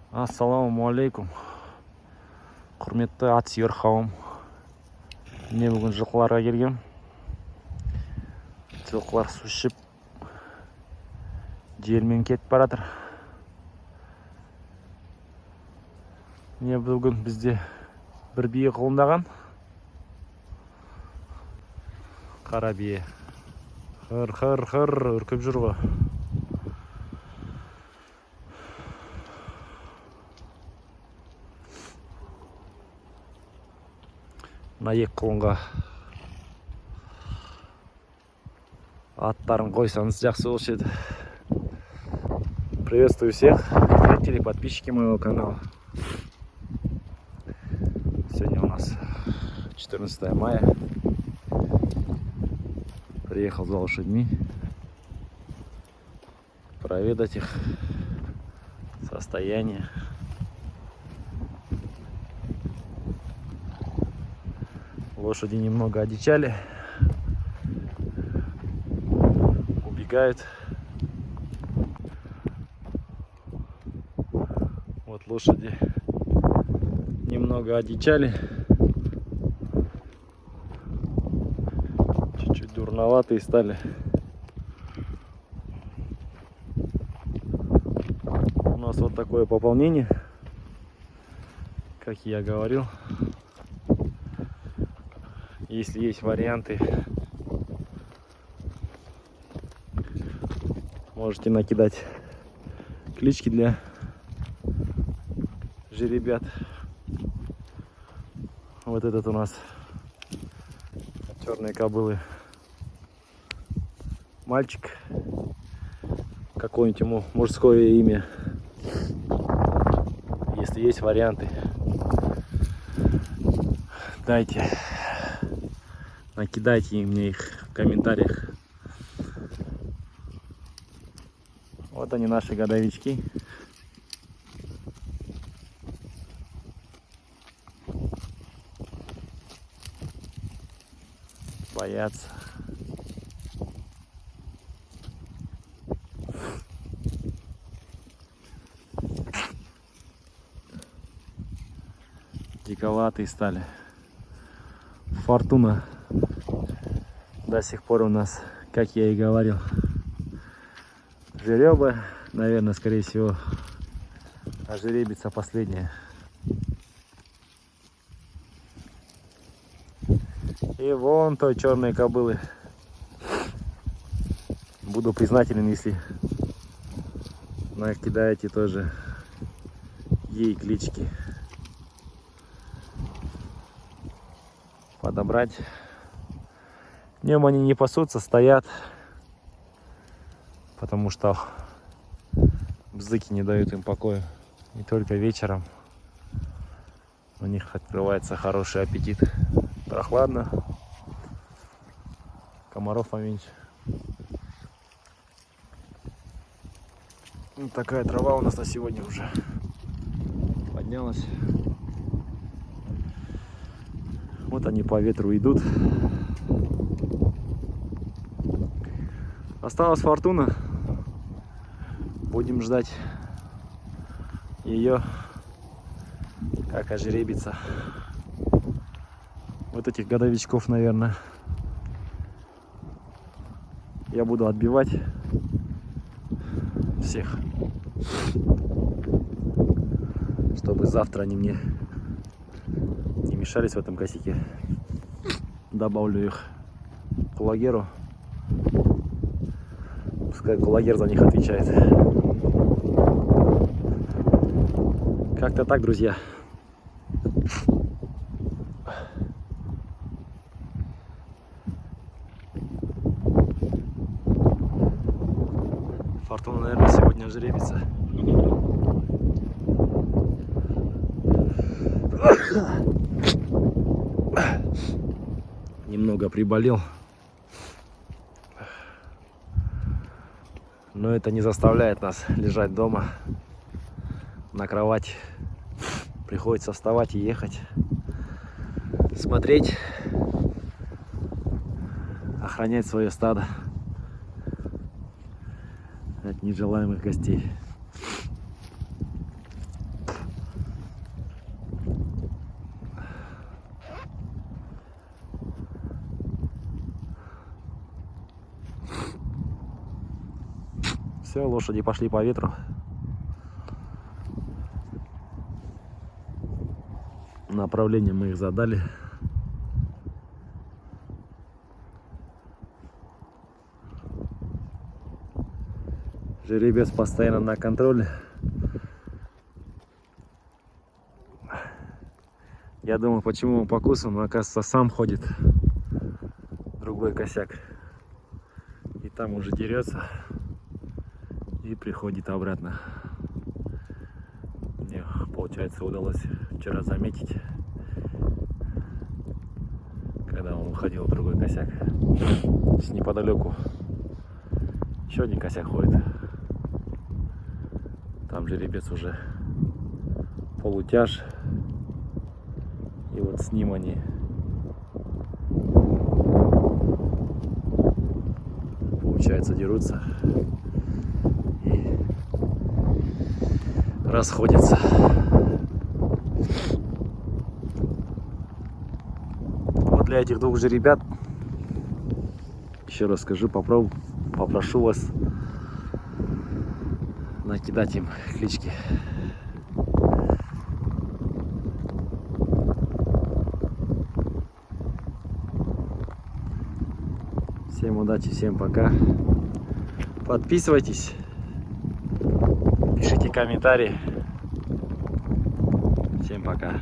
Ассаламуалейкум. Құрметті ат сүйер қауым. Міне бүгін жылқыларға келгем. Жылқылар су ішіп желмен кетіп баратыр. Міне бүгін бізде бір бие құлындаған. Қара бие. Хыр үркіп жүр ғой. Мына екі құлынға аттарын қойсаңыз жақсы болушы еді. Приветствую всех зрителей, подписчики моего канала. Сегодня у нас 14 мая. Приехал за лошадьми, проведать их состояние. Лошади немного одичали, убегают. Вот лошади немного одичали, чуть-чуть дурноватые стали. У нас вот такое пополнение, как я говорил. Если есть варианты, можете накидать клички для жеребят. Вот этот у нас черные кобылы. Мальчик. Какое-нибудь ему мужское имя. Если есть варианты, дайте. Накидайте мне их в комментариях. Вот они, наши годовички. Боятся. Диковатые стали. Фортуна до сих пор у нас, как я и говорил, жеребы, наверное, скорее всего, а жеребица последняя. И вон той черные кобылы. Буду признателен, если накидаете тоже ей клички. Подобрать. Днем они не пасутся, стоят, потому что бзыки не дают им покоя. И только вечером у них открывается хороший аппетит. Прохладно, комаров поменьше. Вот такая трава у нас на сегодня уже поднялась. Вот они по ветру идут. Осталась Фортуна. Будем ждать ее, как ожеребится. Вот этих годовичков, наверное, я буду отбивать всех, чтобы завтра они мне не мешались в этом косяке. Добавлю их к лагеру. Пускай кулагер за них отвечает. Как-то так, друзья. Фортуна, наверное, сегодня ожеребится. Немного приболел. Но это не заставляет нас лежать дома на кровати. Приходится вставать и ехать. Смотреть. Охранять свое стадо от нежелаемых гостей. Все, лошади пошли по ветру. Направление мы их задали. Жеребец постоянно на контроле. Я думал, почему он покусан, но оказывается сам ходит. Другой косяк. И там уже дерется. И приходит обратно. Мне, получается, удалось вчера заметить, когда он уходил в другой косяк. С неподалеку еще один косяк ходит. Там жеребец уже полутяж. И вот с ним они получается дерутся и расходятся. Вот для этих двух же ребят, еще раз скажу, попрошу вас накидать им клички. Всем удачи, всем пока. Подписывайтесь, пишите комментарии. Всем пока.